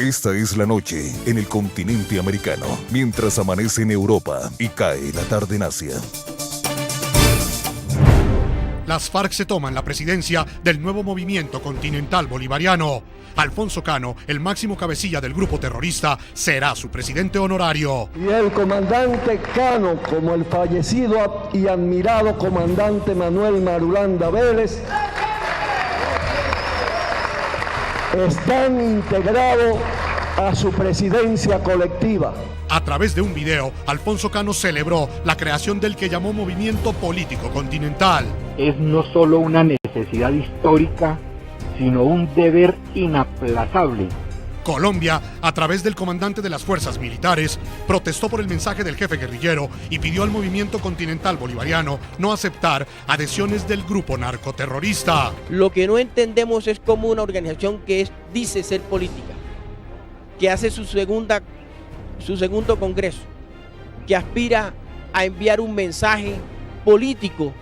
Esta es la noche en el continente americano, mientras amanece en Europa y cae la tarde en Asia. Las FARC se toman la presidencia del nuevo movimiento continental bolivariano. Alfonso Cano, el máximo cabecilla del grupo terrorista, será su presidente honorario. Y el comandante Cano, como el fallecido y admirado comandante Manuel Marulanda Vélez, están integrados a su presidencia colectiva. A través de un video, Alfonso Cano celebró la creación del que llamó Movimiento Político Continental. Es no solo una necesidad histórica, sino un deber inaplazable. Colombia, a través del comandante de las fuerzas militares, protestó por el mensaje del jefe guerrillero y pidió al Movimiento Continental Bolivariano no aceptar adhesiones del grupo narcoterrorista. Lo que no entendemos es cómo una organización que dice ser política, que hace su segundo congreso, que aspira a enviar un mensaje político,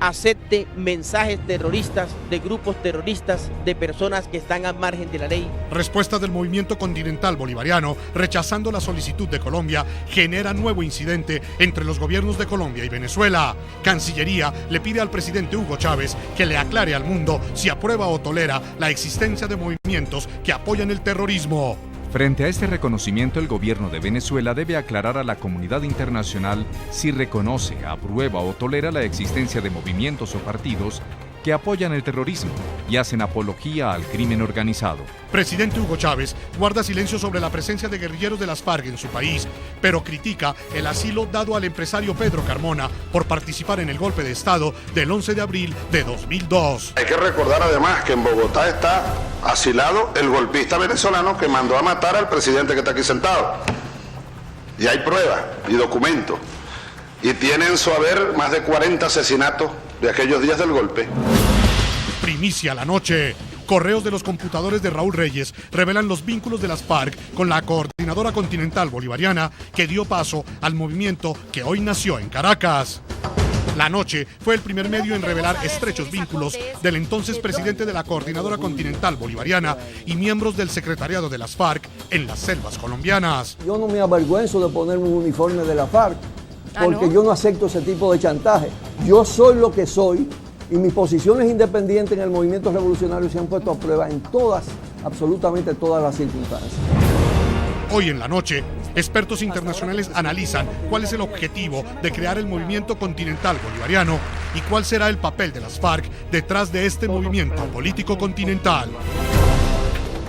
acepte mensajes terroristas de grupos terroristas, de personas que están al margen de la ley. Respuesta del Movimiento Continental Bolivariano, rechazando la solicitud de Colombia, genera nuevo incidente entre los gobiernos de Colombia y Venezuela. Cancillería le pide al presidente Hugo Chávez que le aclare al mundo si aprueba o tolera la existencia de movimientos que apoyan el terrorismo. Frente a este reconocimiento, el gobierno de Venezuela debe aclarar a la comunidad internacional si reconoce, aprueba o tolera la existencia de movimientos o partidos que apoyan el terrorismo y hacen apología al crimen organizado. Presidente Hugo Chávez guarda silencio sobre la presencia de guerrilleros de las FARC en su país, pero critica el asilo dado al empresario Pedro Carmona por participar en el golpe de Estado del 11 de abril de 2002. Hay que recordar además que en Bogotá está asilado el golpista venezolano que mandó a matar al presidente que está aquí sentado. Y hay pruebas y documentos. Y tiene en su haber más de 40 asesinatos de aquellos días del golpe. Primicia la noche. Correos de los computadores de Raúl Reyes revelan los vínculos de las FARC con la Coordinadora Continental Bolivariana que dio paso al movimiento que hoy nació en Caracas. La noche fue el primer medio en revelar estrechos vínculos del entonces presidente de la Coordinadora Continental Bolivariana y miembros del secretariado de las FARC en las selvas colombianas. Yo no me avergüenzo de ponerme un uniforme de la FARC, porque yo no acepto ese tipo de chantaje. Yo soy lo que soy y mis posiciones independientes en el movimiento revolucionario se han puesto a prueba en absolutamente todas las circunstancias. Hoy en la noche, expertos internacionales analizan cuál es el objetivo de crear el movimiento continental bolivariano y cuál será el papel de las FARC detrás de este movimiento político continental.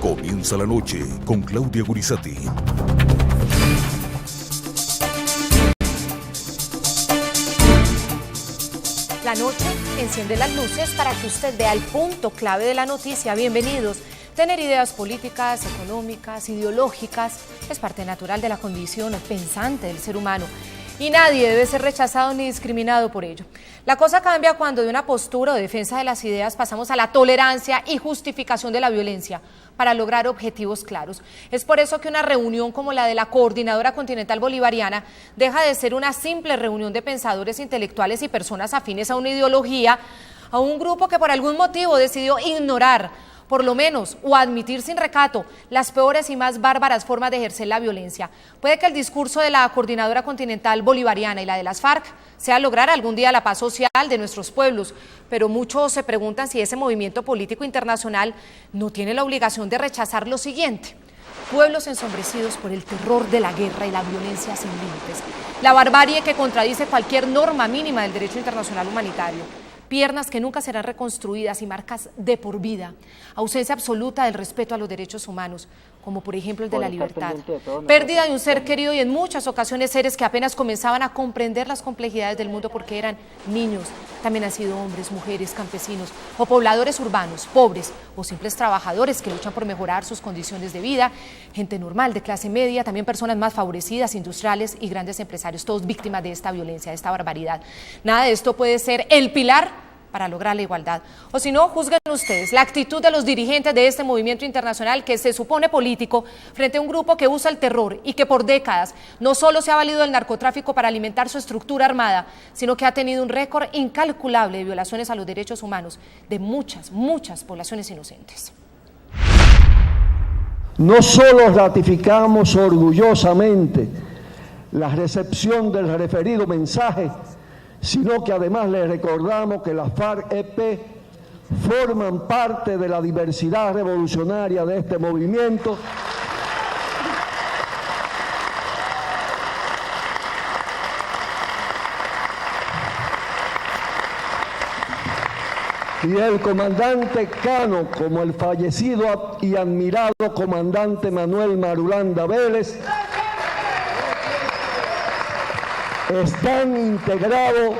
Comienza la noche con Claudia Gurizati. La noche enciende las luces para que usted vea el punto clave de la noticia. Bienvenidos. Tener ideas políticas, económicas, ideológicas es parte natural de la condición pensante del ser humano y nadie debe ser rechazado ni discriminado por ello. La cosa cambia cuando de una postura de defensa de las ideas pasamos a la tolerancia y justificación de la violencia para lograr objetivos claros. Es por eso que una reunión como la de la Coordinadora Continental Bolivariana deja de ser una simple reunión de pensadores intelectuales y personas afines a una ideología, a un grupo que por algún motivo decidió ignorar, por lo menos, o admitir sin recato las peores y más bárbaras formas de ejercer la violencia. Puede que el discurso de la Coordinadora Continental Bolivariana y la de las FARC sea lograr algún día la paz social de nuestros pueblos, pero muchos se preguntan si ese movimiento político internacional no tiene la obligación de rechazar lo siguiente: pueblos ensombrecidos por el terror de la guerra y la violencia sin límites, la barbarie que contradice cualquier norma mínima del derecho internacional humanitario, piernas que nunca serán reconstruidas y marcas de por vida, ausencia absoluta del respeto a los derechos humanos, como por ejemplo el de la libertad, pérdida de un ser querido y en muchas ocasiones seres que apenas comenzaban a comprender las complejidades del mundo porque eran niños, también han sido hombres, mujeres, campesinos o pobladores urbanos, pobres o simples trabajadores que luchan por mejorar sus condiciones de vida, gente normal de clase media, también personas más favorecidas, industriales y grandes empresarios, todos víctimas de esta violencia, de esta barbaridad. Nada de esto puede ser el pilar para lograr la igualdad. O si no, juzguen ustedes la actitud de los dirigentes de este movimiento internacional que se supone político frente a un grupo que usa el terror y que por décadas no solo se ha valido del narcotráfico para alimentar su estructura armada, sino que ha tenido un récord incalculable de violaciones a los derechos humanos de muchas poblaciones inocentes. No solo ratificamos orgullosamente la recepción del referido mensaje, sino que además le recordamos que las FARC-EP forman parte de la diversidad revolucionaria de este movimiento y el comandante Cano, como el fallecido y admirado comandante Manuel Marulanda Vélez, están integrados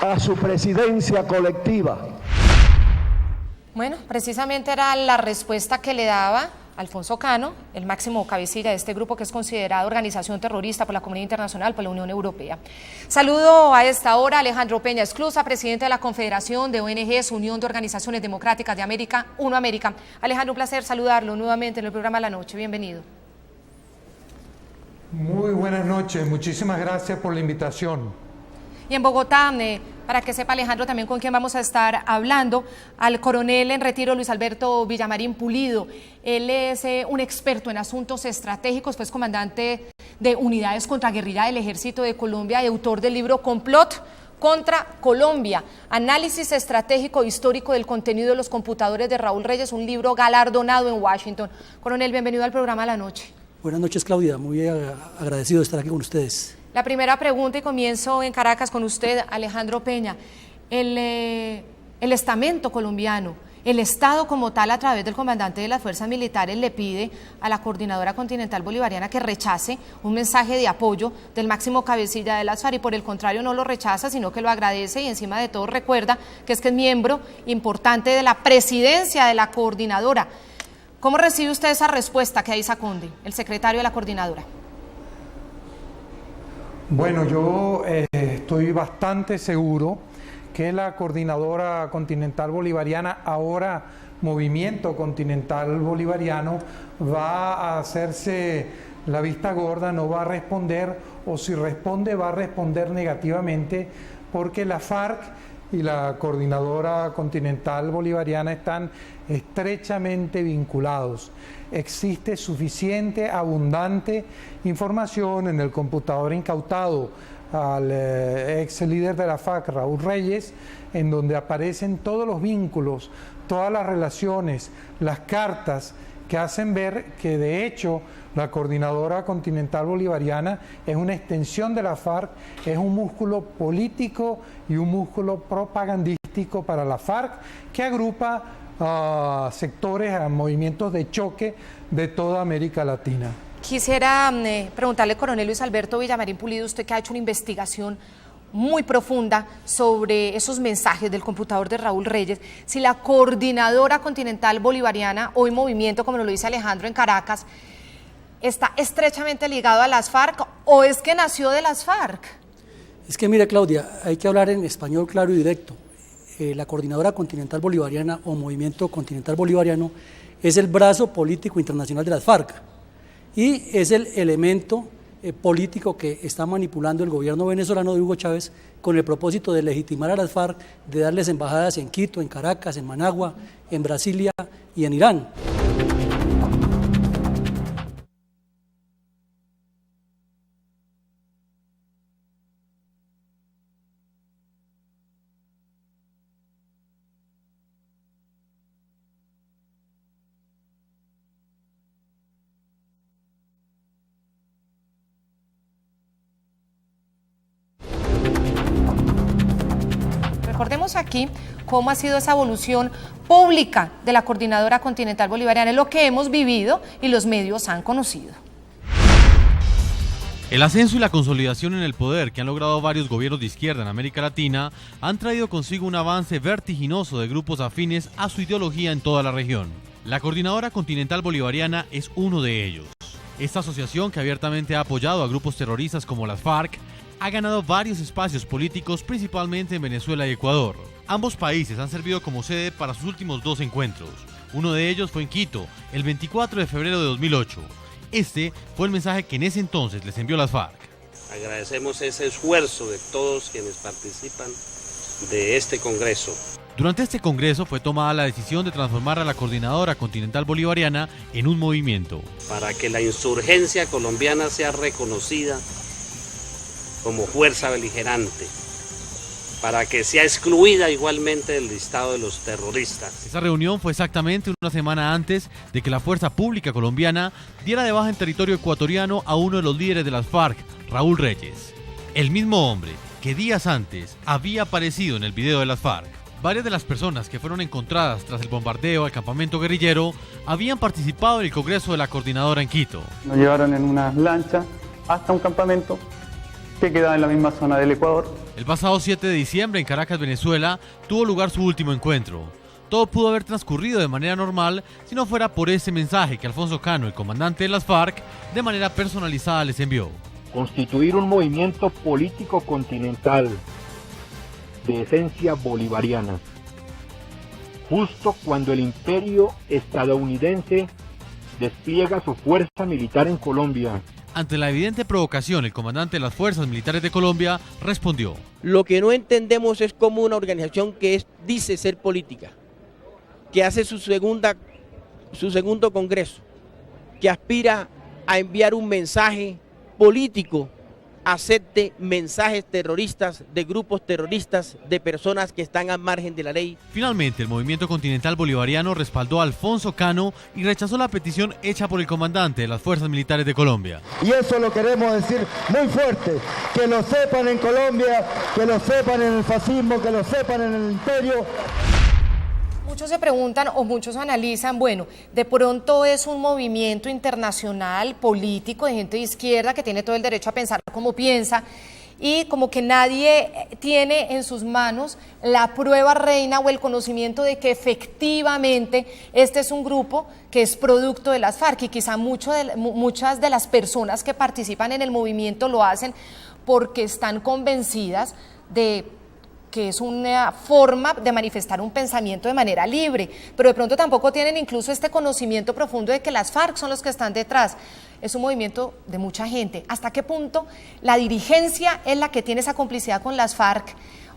a su presidencia colectiva. Bueno, precisamente era la respuesta que le daba Alfonso Cano, el máximo cabecilla de este grupo que es considerado organización terrorista por la comunidad internacional, por la Unión Europea. Saludo a esta hora a Alejandro Peña Esclusa, presidente de la Confederación de ONGs, Unión de Organizaciones Democráticas de América, UNO América. Alejandro, un placer saludarlo nuevamente en el programa La Noche. Bienvenido. Muy buenas noches, muchísimas gracias por la invitación. Y en Bogotá, para que sepa Alejandro también con quién vamos a estar hablando, al coronel en retiro Luis Alberto Villamarín Pulido. Él es un experto en asuntos estratégicos, fue comandante de unidades contraguerrilla del Ejército de Colombia y autor del libro Complot contra Colombia, análisis estratégico histórico del contenido de los computadores de Raúl Reyes, un libro galardonado en Washington. Coronel, bienvenido al programa La Noche. Buenas noches, Claudia, muy agradecido de estar aquí con ustedes. La primera pregunta, y comienzo en Caracas con usted, Alejandro Peña. El estamento colombiano, el Estado como tal, a través del comandante de las fuerzas militares, le pide a la Coordinadora Continental Bolivariana que rechace un mensaje de apoyo del máximo cabecilla de las FARC, y por el contrario no lo rechaza, sino que lo agradece, y encima de todo recuerda que es miembro importante de la presidencia de la Coordinadora. ¿Cómo recibe usted esa respuesta que Aiza Conde, el secretario de la Coordinadora? Bueno, yo estoy bastante seguro que la Coordinadora Continental Bolivariana, ahora Movimiento Continental Bolivariano, va a hacerse la vista gorda, no va a responder, o si responde va a responder negativamente, porque la FARC y la Coordinadora Continental Bolivariana están estrechamente vinculados. Existe suficiente, abundante información en el computador incautado al ex líder de la FARC, Raúl Reyes, en donde aparecen todos los vínculos, todas las relaciones, las cartas que hacen ver que de hecho la Coordinadora Continental Bolivariana es una extensión de la FARC, es un músculo político y un músculo propagandístico para la FARC que agrupa a sectores, a movimientos de choque de toda América Latina. Quisiera preguntarle, coronel Luis Alberto Villamarín Pulido, usted que ha hecho una investigación muy profunda sobre esos mensajes del computador de Raúl Reyes, si la Coordinadora Continental Bolivariana, hoy Movimiento, como nos lo dice Alejandro en Caracas, está estrechamente ligado a las FARC, o es que nació de las FARC. Es que mira, Claudia, hay que hablar en español claro y directo. La Coordinadora Continental Bolivariana o Movimiento Continental Bolivariano es el brazo político internacional de las FARC y es el elemento político que está manipulando el gobierno venezolano de Hugo Chávez con el propósito de legitimar a las FARC, de darles embajadas en Quito, en Caracas, en Managua, en Brasilia y en Irán. Recordemos aquí cómo ha sido esa evolución pública de la Coordinadora Continental Bolivariana, es lo que hemos vivido y los medios han conocido. El ascenso y la consolidación en el poder que han logrado varios gobiernos de izquierda en América Latina han traído consigo un avance vertiginoso de grupos afines a su ideología en toda la región. La Coordinadora Continental Bolivariana es uno de ellos. Esta asociación, que abiertamente ha apoyado a grupos terroristas como las FARC, ha ganado varios espacios políticos, principalmente en Venezuela y Ecuador. Ambos países han servido como sede para sus últimos dos encuentros. Uno de ellos fue en Quito, el 24 de febrero de 2008. Este fue el mensaje que en ese entonces les envió las FARC. Agradecemos ese esfuerzo de todos quienes participan de este congreso. Durante este congreso fue tomada la decisión de transformar a la Coordinadora Continental Bolivariana en un movimiento. Para que la insurgencia colombiana sea reconocida como fuerza beligerante, para que sea excluida igualmente del listado de los terroristas. Esa reunión fue exactamente una semana antes de que la Fuerza Pública Colombiana diera de baja en territorio ecuatoriano a uno de los líderes de las FARC, Raúl Reyes. El mismo hombre que días antes había aparecido en el video de las FARC. Varias de las personas que fueron encontradas tras el bombardeo al campamento guerrillero habían participado en el Congreso de la Coordinadora en Quito. Nos llevaron en una lancha hasta un campamento que quedaba en la misma zona del Ecuador. El pasado 7 de diciembre en Caracas, Venezuela, tuvo lugar su último encuentro. Todo pudo haber transcurrido de manera normal si no fuera por ese mensaje que Alfonso Cano, el comandante de las FARC, de manera personalizada les envió. Constituir un movimiento político continental de esencia bolivariana, justo cuando el imperio estadounidense despliega su fuerza militar en Colombia. Ante la evidente provocación, el comandante de las Fuerzas Militares de Colombia respondió: Lo que no entendemos es cómo una organización que dice ser política, que hace su segundo congreso, que aspira a enviar un mensaje político, acepte mensajes terroristas de grupos terroristas, de personas que están al margen de la ley. Finalmente, el Movimiento Continental Bolivariano respaldó a Alfonso Cano y rechazó la petición hecha por el comandante de las Fuerzas Militares de Colombia. Y eso lo queremos decir muy fuerte, que lo sepan en Colombia, que lo sepan en el fascismo, que lo sepan en el imperio. Muchos se preguntan o muchos analizan, bueno, de pronto es un movimiento internacional, político, de gente de izquierda que tiene todo el derecho a pensar como piensa y como que nadie tiene en sus manos la prueba reina o el conocimiento de que efectivamente este es un grupo que es producto de las FARC y quizá muchas de las personas que participan en el movimiento lo hacen porque están convencidas de que es una forma de manifestar un pensamiento de manera libre, pero de pronto tampoco tienen incluso este conocimiento profundo de que las FARC son los que están detrás. Es un movimiento de mucha gente. ¿Hasta qué punto la dirigencia es la que tiene esa complicidad con las FARC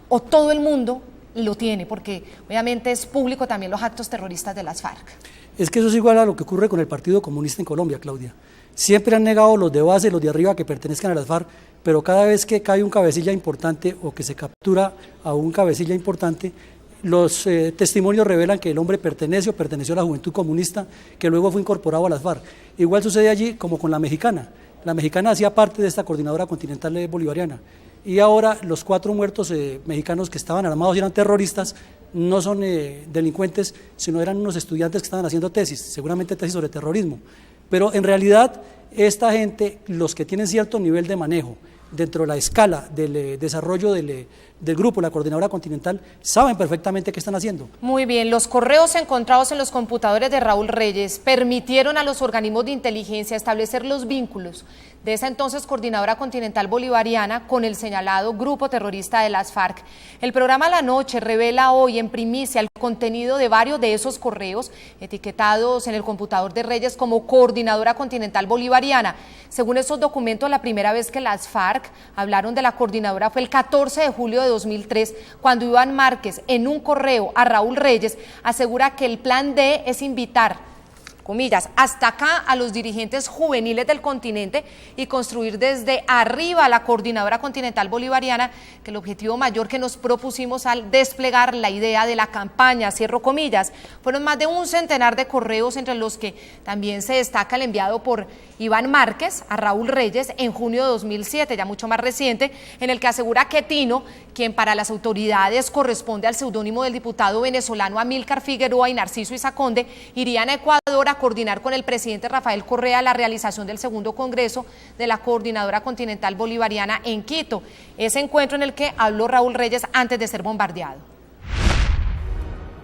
o todo el mundo lo tiene? Porque obviamente es público también los actos terroristas de las FARC. Es que eso es igual a lo que ocurre con el Partido Comunista en Colombia, Claudia. Siempre han negado los de base, los de arriba que pertenezcan a las FARC, pero cada vez que cae un cabecilla importante o que se captura a un cabecilla importante, los testimonios revelan que el hombre pertenece o perteneció a la Juventud Comunista, que luego fue incorporado a las FARC. Igual sucede allí como con la mexicana. La mexicana hacía parte de esta Coordinadora Continental Bolivariana. Y ahora los 4 muertos mexicanos que estaban armados y eran terroristas no son delincuentes, sino eran unos estudiantes que estaban haciendo tesis, seguramente tesis sobre terrorismo. Pero en realidad esta gente, los que tienen cierto nivel de manejo dentro de la escala del desarrollo del grupo, la Coordinadora Continental, saben perfectamente qué están haciendo. Muy bien, los correos encontrados en los computadores de Raúl Reyes permitieron a los organismos de inteligencia establecer los vínculos de esa entonces Coordinadora Continental Bolivariana con el señalado grupo terrorista de las FARC. El programa La Noche revela hoy en primicia el contenido de varios de esos correos etiquetados en el computador de Reyes como Coordinadora Continental Bolivariana. Según esos documentos, la primera vez que las FARC hablaron de la coordinadora fue el 14 de julio de 2003, cuando Iván Márquez, en un correo a Raúl Reyes, asegura que el plan D es invitar, comillas, hasta acá a los dirigentes juveniles del continente y construir desde arriba la Coordinadora Continental Bolivariana, que el objetivo mayor que nos propusimos al desplegar la idea de la campaña, cierro comillas. Fueron más de un centenar de correos, entre los que también se destaca el enviado por Iván Márquez a Raúl Reyes en junio de 2007, ya mucho más reciente, en el que asegura que Tino, quien para las autoridades corresponde al seudónimo del diputado venezolano Amílcar Figueroa y Narciso Isaconde, irían a Ecuador a coordinar con el presidente Rafael Correa la realización del segundo congreso de la Coordinadora Continental Bolivariana en Quito, ese encuentro en el que habló Raúl Reyes antes de ser bombardeado.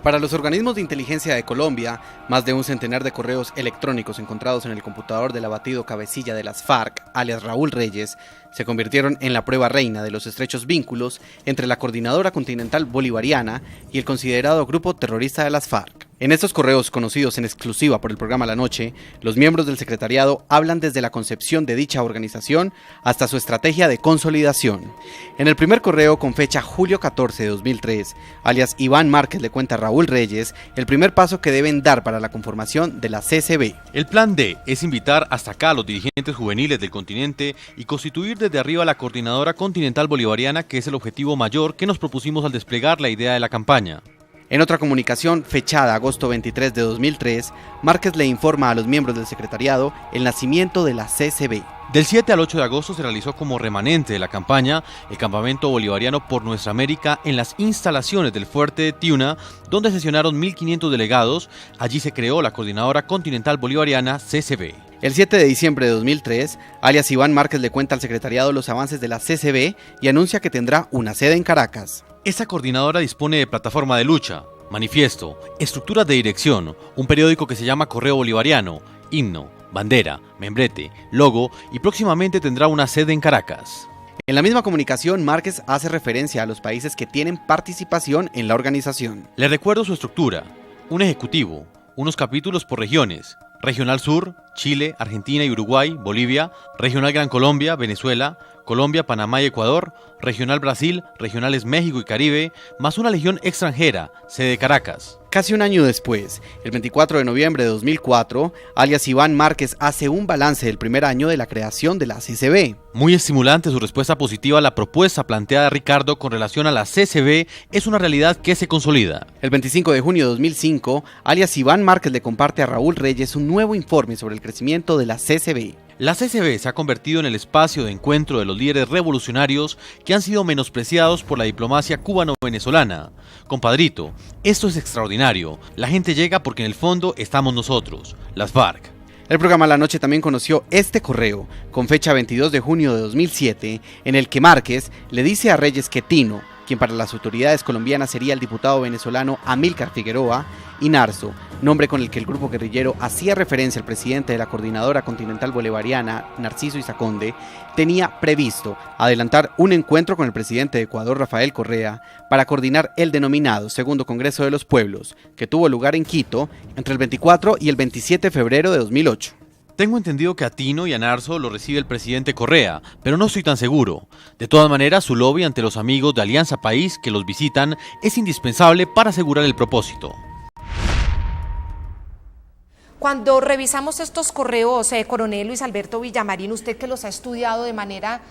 Para los organismos de inteligencia de Colombia, más de un centenar de correos electrónicos encontrados en el computador del abatido cabecilla de las FARC, alias Raúl Reyes, se convirtieron en la prueba reina de los estrechos vínculos entre la Coordinadora Continental Bolivariana y el considerado grupo terrorista de las FARC. En estos correos conocidos en exclusiva por el programa La Noche, los miembros del secretariado hablan desde la concepción de dicha organización hasta su estrategia de consolidación. En el primer correo, con fecha julio 14 de 2003, alias Iván Márquez le cuenta a Raúl Reyes el primer paso que deben dar para la conformación de la CCB. El plan D es invitar hasta acá a los dirigentes juveniles del continente y constituir desde arriba la Coordinadora Continental Bolivariana, que es el objetivo mayor que nos propusimos al desplegar la idea de la campaña. En otra comunicación, fechada agosto 23 de 2003, Márquez le informa a los miembros del secretariado el nacimiento de la CCB. Del 7 al 8 de agosto se realizó como remanente de la campaña el campamento bolivariano por Nuestra América en las instalaciones del Fuerte de Tiuna, donde sesionaron 1.500 delegados. Allí se creó la Coordinadora Continental Bolivariana, CCB. El 7 de diciembre de 2003, alias Iván Márquez le cuenta al secretariado los avances de la CCB y anuncia que tendrá una sede en Caracas. Esta coordinadora dispone de plataforma de lucha, manifiesto, estructuras de dirección, un periódico que se llama Correo Bolivariano, himno, bandera, membrete, logo y próximamente tendrá una sede en Caracas. En la misma comunicación, Márquez hace referencia a los países que tienen participación en la organización. Le recuerdo su estructura: un ejecutivo, unos capítulos por regiones: Regional Sur, Chile, Argentina y Uruguay, Bolivia; Regional Gran Colombia, Venezuela, Colombia, Panamá y Ecuador; Regional Brasil, Regionales México y Caribe, más una legión extranjera, sede Caracas. Casi un año después, el 24 de noviembre de 2004, alias Iván Márquez hace un balance del primer año de la creación de la CCB. Muy estimulante su respuesta positiva a la propuesta planteada de Ricardo con relación a la CCB. Es una realidad que se consolida. El 25 de junio de 2005, alias Iván Márquez le comparte a Raúl Reyes un nuevo informe sobre el crecimiento de la CCB. La CCB se ha convertido en el espacio de encuentro de los líderes revolucionarios que han sido menospreciados por la diplomacia cubano-venezolana. Compadrito, esto es extraordinario. La gente llega porque en el fondo estamos nosotros, las FARC. El programa La Noche también conoció este correo, con fecha 22 de junio de 2007, en el que Márquez le dice a Reyes que Tino, quien para las autoridades colombianas sería el diputado venezolano Amílcar Figueroa, y Narso, nombre con el que el grupo guerrillero hacía referencia al presidente de la Coordinadora Continental Bolivariana, Narciso Isaconde, tenía previsto adelantar un encuentro con el presidente de Ecuador, Rafael Correa, para coordinar el denominado Segundo Congreso de los Pueblos, que tuvo lugar en Quito entre el 24 y el 27 de febrero de 2008. Tengo entendido que a Tino y a Narso lo recibe el presidente Correa, pero no estoy tan seguro. De todas maneras, su lobby ante los amigos de Alianza País que los visitan es indispensable para asegurar el propósito. Cuando revisamos estos correos, coronel Luis Alberto Villamarín, usted que los ha estudiado de manera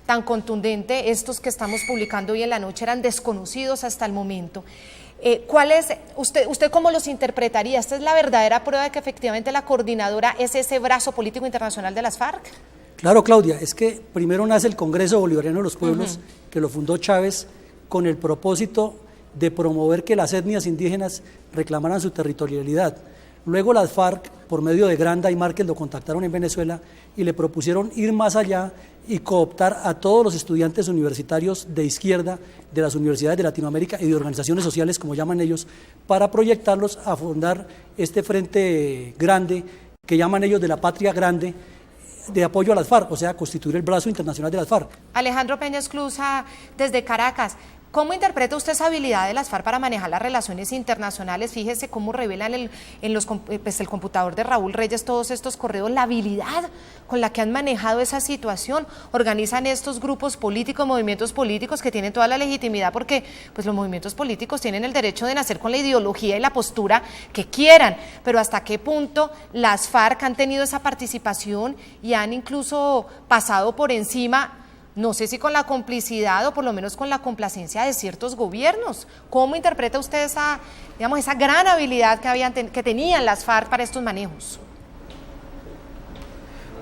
tan contundente, estos que estamos publicando hoy en la noche eran desconocidos hasta el momento. ¿Cuál es, usted cómo los interpretaría? ¿Esta es la verdadera prueba de que efectivamente la coordinadora es ese brazo político internacional de las FARC? Claro, Claudia, es que primero nace el Congreso Bolivariano de los Pueblos, que lo fundó Chávez con el propósito de promover que las etnias indígenas reclamaran su territorialidad. Luego las FARC, por medio de Granda y Márquez, lo contactaron en Venezuela y le propusieron ir más allá y cooptar a todos los estudiantes universitarios de izquierda de las universidades de Latinoamérica y de organizaciones sociales, como llaman ellos, para proyectarlos a fundar este frente grande, que llaman ellos de la patria grande, de apoyo a las FARC, o sea, constituir el brazo internacional de las FARC. Alejandro Peña Esclusa, desde Caracas, ¿cómo interpreta usted esa habilidad de las FARC para manejar las relaciones internacionales? Fíjese cómo revelan el computador de Raúl Reyes todos estos correos, la habilidad con la que han manejado esa situación. Organizan estos grupos políticos, movimientos políticos que tienen toda la legitimidad porque pues, los movimientos políticos tienen el derecho de nacer con la ideología y la postura que quieran, pero hasta qué punto las FARC han tenido esa participación y han incluso pasado por encima, no sé si con la complicidad o por lo menos con la complacencia de ciertos gobiernos. ¿Cómo interpreta usted esa gran habilidad que tenían las FARC para estos manejos?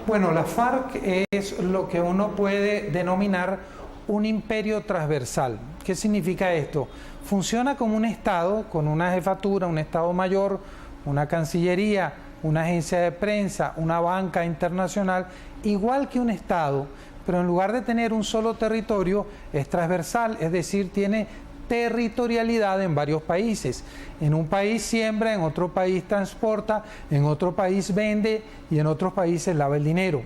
Bueno, la FARC es lo que uno puede denominar un imperio transversal. ¿Qué significa esto? Funciona como un Estado, con una jefatura, un Estado mayor, una cancillería, una agencia de prensa, una banca internacional, igual que un Estado, pero en lugar de tener un solo territorio, es transversal, es decir, tiene territorialidad en varios países. En un país siembra, en otro país transporta, en otro país vende y en otros países lava el dinero.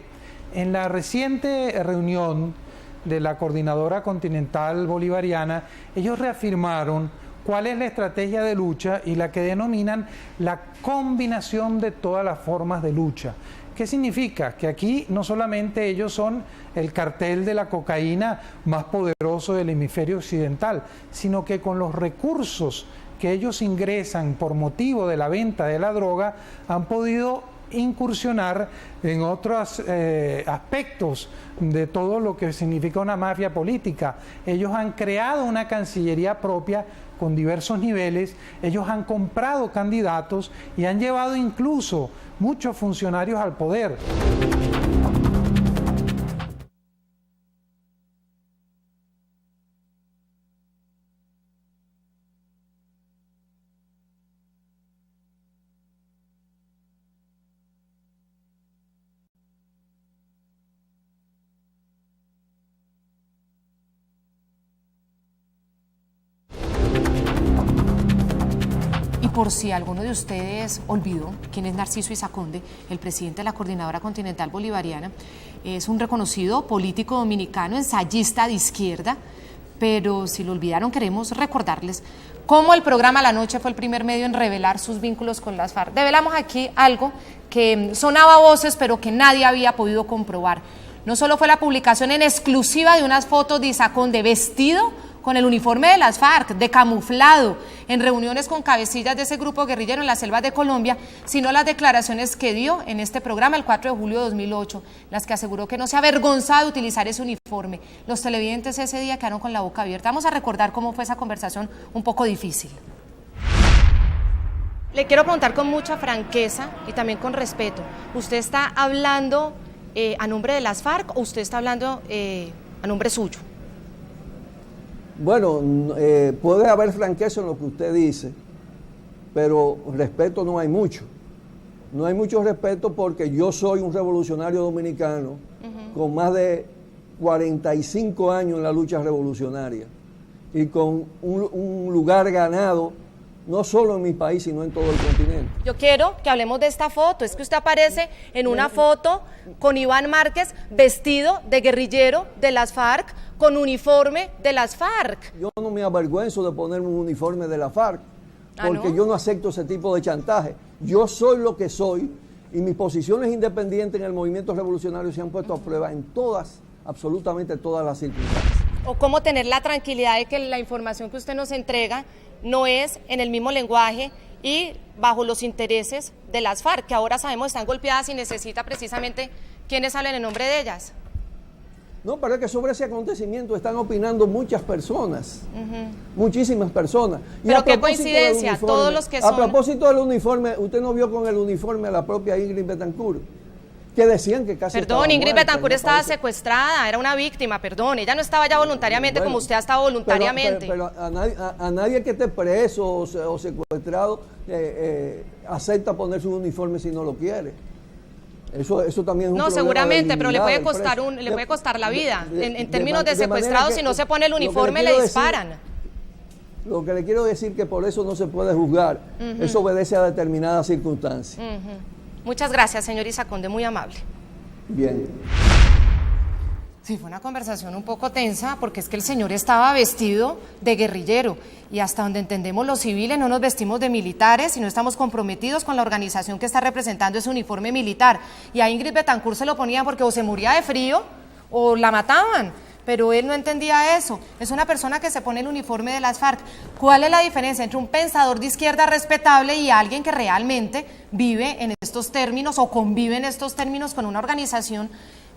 En la reciente reunión de la Coordinadora Continental Bolivariana, ellos reafirmaron cuál es la estrategia de lucha y la que denominan la combinación de todas las formas de lucha. ¿Qué significa? Que aquí no solamente ellos son el cartel de la cocaína más poderoso del hemisferio occidental, sino que con los recursos que ellos ingresan por motivo de la venta de la droga han podido incursionar en otros aspectos de todo lo que significa una mafia política. Ellos han creado una cancillería propia con diversos niveles, ellos han comprado candidatos y han llevado incluso muchos funcionarios al poder. Por si alguno de ustedes olvidó quién es Narciso Izaconde, el presidente de la Coordinadora Continental Bolivariana, es un reconocido político dominicano, ensayista de izquierda, pero si lo olvidaron queremos recordarles cómo el programa La Noche fue el primer medio en revelar sus vínculos con las FARC. Develamos aquí algo que sonaba a voces pero que nadie había podido comprobar. No solo fue la publicación en exclusiva de unas fotos de Izaconde vestido con el uniforme de las FARC, de camuflado, en reuniones con cabecillas de ese grupo guerrillero en las selvas de Colombia, sino las declaraciones que dio en este programa el 4 de julio de 2008, las que aseguró que no se avergonzaba de utilizar ese uniforme. Los televidentes ese día quedaron con la boca abierta. Vamos a recordar cómo fue esa conversación un poco difícil. Le quiero preguntar con mucha franqueza y también con respeto, ¿usted está hablando a nombre de las FARC o usted está hablando a nombre suyo? Bueno, puede haber franqueza en lo que usted dice, pero respeto no hay mucho. No hay mucho respeto porque yo soy un revolucionario dominicano con más de 45 años en la lucha revolucionaria y con un lugar ganado no solo en mi país, sino en todo el continente. Yo quiero que hablemos de esta foto. Es que usted aparece en una foto con Iván Márquez vestido de guerrillero de las FARC, con uniforme de las FARC. Yo no me avergüenzo de ponerme un uniforme de la FARC, porque yo no acepto ese tipo de chantaje. Yo soy lo que soy y mis posiciones independientes en el movimiento revolucionario se han puesto a prueba en todas, absolutamente todas las circunstancias. O cómo tener la tranquilidad de que la información que usted nos entrega no es en el mismo lenguaje y bajo los intereses de las FARC, que ahora sabemos están golpeadas y necesita precisamente quienes hablen en nombre de ellas. No, pero es que sobre ese acontecimiento están opinando muchas personas, muchísimas personas. Pero qué coincidencia, uniforme, todos los que son... A propósito del uniforme, ¿usted no vio con el uniforme a la propia Ingrid Betancourt? Que decían que casi Perdón, Ingrid Betancourt estaba secuestrada, era una víctima, perdón, ella no estaba ya voluntariamente como usted ha estado voluntariamente. Pero a nadie que esté preso o secuestrado acepta ponerse un uniforme si no lo quiere. Eso también es un problema. No, seguramente, pero le puede costar la vida. En términos de secuestrados, si no se pone el uniforme, le disparan. Lo que le quiero decir que por eso no se puede juzgar, eso obedece a determinadas circunstancias. Muchas gracias, señor Izaconde, muy amable. Bien. Sí, fue una conversación un poco tensa porque es que el señor estaba vestido de guerrillero y hasta donde entendemos los civiles no nos vestimos de militares y no estamos comprometidos con la organización que está representando ese uniforme militar. Y a Ingrid Betancourt se lo ponían porque o se moría de frío o la mataban. Pero él no entendía eso. Es una persona que se pone el uniforme de las FARC. ¿Cuál es la diferencia entre un pensador de izquierda respetable y alguien que realmente vive en estos términos o convive en estos términos con una organización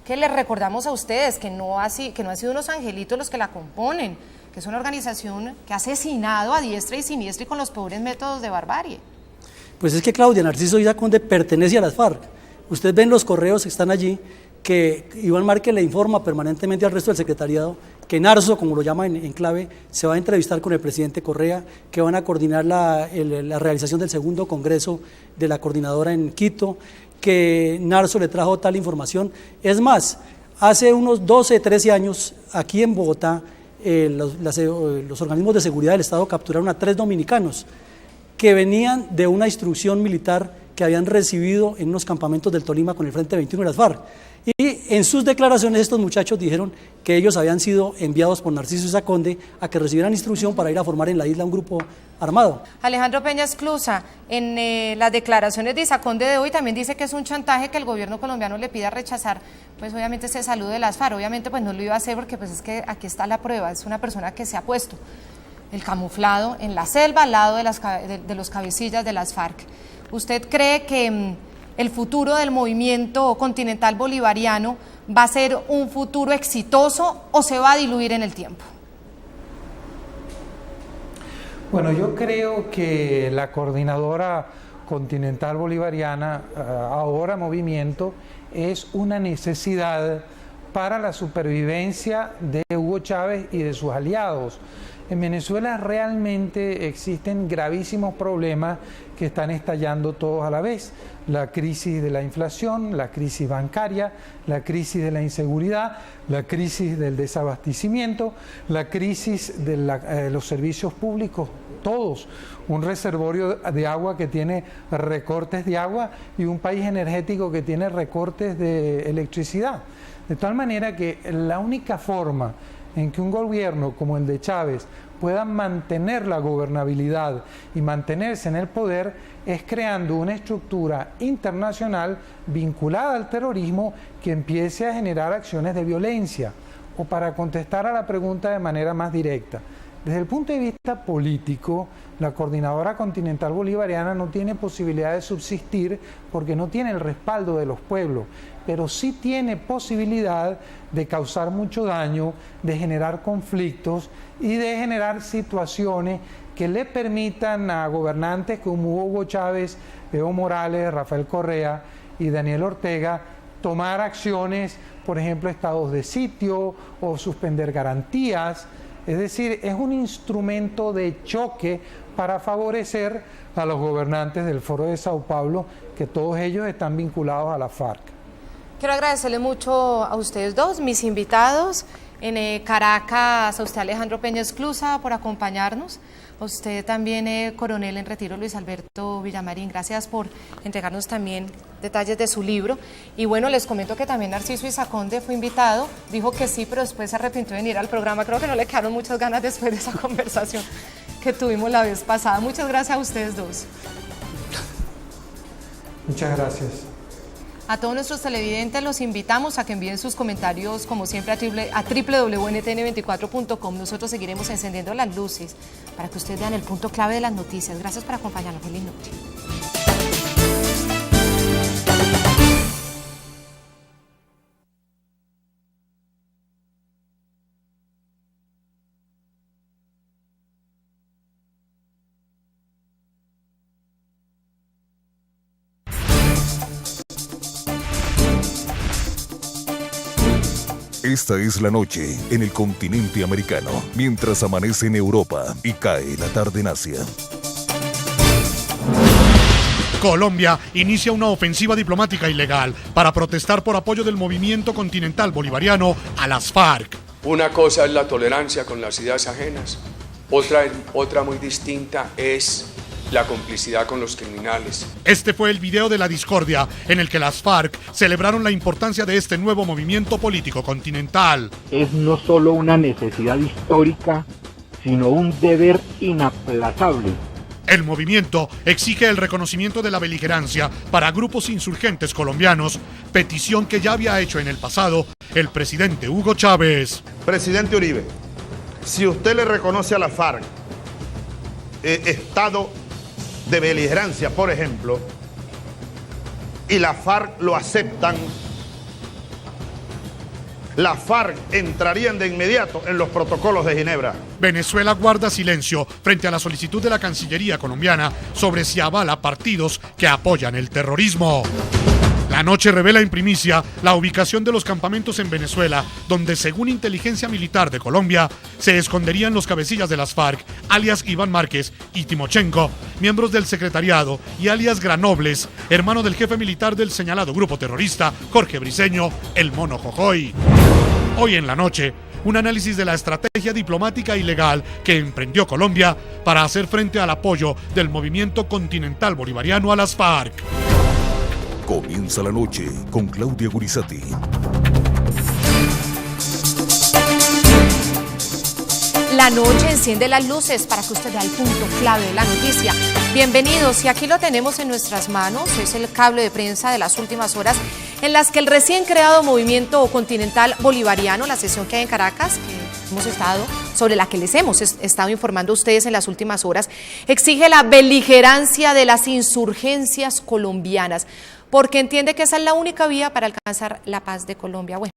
que les recordamos a ustedes que no han sido unos angelitos los que la componen, que es una organización que ha asesinado a diestra y siniestra y con los peores métodos de barbarie? Pues es que Claudia, Narciso Izaconde pertenece a las FARC. Ustedes ven los correos que están allí, que Iván Márquez le informa permanentemente al resto del secretariado que Narso, como lo llama en clave, se va a entrevistar con el presidente Correa, que van a coordinar la realización del segundo congreso de la coordinadora en Quito, que Narso le trajo tal información. Es más, hace unos 12, 13 años, aquí en Bogotá, los organismos de seguridad del Estado capturaron a 3 dominicanos que venían de una instrucción militar que habían recibido en unos campamentos del Tolima con el Frente 21 de las FARC. Y en sus declaraciones estos muchachos dijeron que ellos habían sido enviados por Narciso Isaconde a que recibieran instrucción para ir a formar en la isla un grupo armado. Alejandro Peña Esclusa, en las declaraciones de Isaconde de hoy también dice que es un chantaje que el gobierno colombiano le pida rechazar, pues obviamente ese saludo de las FARC. Obviamente pues no lo iba a hacer porque pues es que aquí está la prueba, es una persona que se ha puesto el camuflado en la selva al lado de los cabecillas de las FARC. ¿Usted cree que el futuro del movimiento continental bolivariano va a ser un futuro exitoso o se va a diluir en el tiempo? Bueno, yo creo que la coordinadora continental bolivariana, ahora Movimiento, es una necesidad para la supervivencia de Hugo Chávez y de sus aliados. En Venezuela realmente existen gravísimos problemas que están estallando todos a la vez. La crisis de la inflación, la crisis bancaria, la crisis de la inseguridad, la crisis del desabastecimiento, la crisis de los servicios públicos, todos. Un reservorio de agua que tiene recortes de agua y un país energético que tiene recortes de electricidad. De tal manera que la única forma en que un gobierno como el de Chávez pueda mantener la gobernabilidad y mantenerse en el poder es creando una estructura internacional vinculada al terrorismo que empiece a generar acciones de violencia. O para contestar a la pregunta de manera más directa, desde el punto de vista político, la Coordinadora Continental Bolivariana no tiene posibilidad de subsistir porque no tiene el respaldo de los pueblos, pero sí tiene posibilidad de causar mucho daño, de generar conflictos y de generar situaciones que le permitan a gobernantes como Hugo Chávez, Evo Morales, Rafael Correa y Daniel Ortega tomar acciones, por ejemplo, estados de sitio o suspender garantías. Es decir, es un instrumento de choque para favorecer a los gobernantes del Foro de Sao Paulo, que todos ellos están vinculados a la FARC. Quiero agradecerle mucho a ustedes dos, mis invitados, en Caracas, a usted Alejandro Peña Esclusa por acompañarnos, a usted también, coronel en retiro Luis Alberto Villamarín, gracias por entregarnos también detalles de su libro. Y bueno, les comento que también Narciso Isaconde fue invitado, dijo que sí, pero después se arrepintió de venir al programa. Creo que no le quedaron muchas ganas después de esa conversación que tuvimos la vez pasada. Muchas gracias a ustedes dos. Muchas gracias. A todos nuestros televidentes los invitamos a que envíen sus comentarios, como siempre, a www.ntn24.com. Nosotros seguiremos encendiendo las luces para que ustedes vean el punto clave de las noticias. Gracias por acompañarnos. Feliz noche. Esta es la noche en el continente americano, mientras amanece en Europa y cae la tarde en Asia. Colombia inicia una ofensiva diplomática ilegal para protestar por apoyo del movimiento continental bolivariano a las FARC. Una cosa es la tolerancia con las ideas ajenas, otra muy distinta es la complicidad con los criminales. Este fue el video de la discordia en el que las FARC celebraron la importancia de este nuevo movimiento político continental. Es no solo una necesidad histórica, sino un deber inaplazable. El movimiento exige el reconocimiento de la beligerancia para grupos insurgentes colombianos, petición que ya había hecho en el pasado el presidente Hugo Chávez. Presidente Uribe, si usted le reconoce a la FARC estado de beligerancia, por ejemplo, y la FARC lo aceptan, las FARC entrarían de inmediato en los protocolos de Ginebra. Venezuela guarda silencio frente a la solicitud de la Cancillería colombiana sobre si avala partidos que apoyan el terrorismo. La noche revela en primicia la ubicación de los campamentos en Venezuela, donde según inteligencia militar de Colombia, se esconderían los cabecillas de las FARC, alias Iván Márquez y Timochenko, miembros del secretariado, y alias Granobles, hermano del jefe militar del señalado grupo terrorista, Jorge Briceño, el Mono Jojoy. Hoy en la noche, un análisis de la estrategia diplomática y legal que emprendió Colombia para hacer frente al apoyo del movimiento continental bolivariano a las FARC. Comienza la noche con Claudia Gurizati. la noche enciende las luces para que usted vea el punto clave de la noticia. Bienvenidos, y aquí lo tenemos en nuestras manos, es el cable de prensa de las últimas horas en las que el recién creado Movimiento Continental Bolivariano, la sesión que hay en Caracas, que hemos estado, sobre la que les hemos estado informando a ustedes en las últimas horas, exige la beligerancia de las insurgencias colombianas, porque entiende que esa es la única vía para alcanzar la paz de Colombia. Bueno,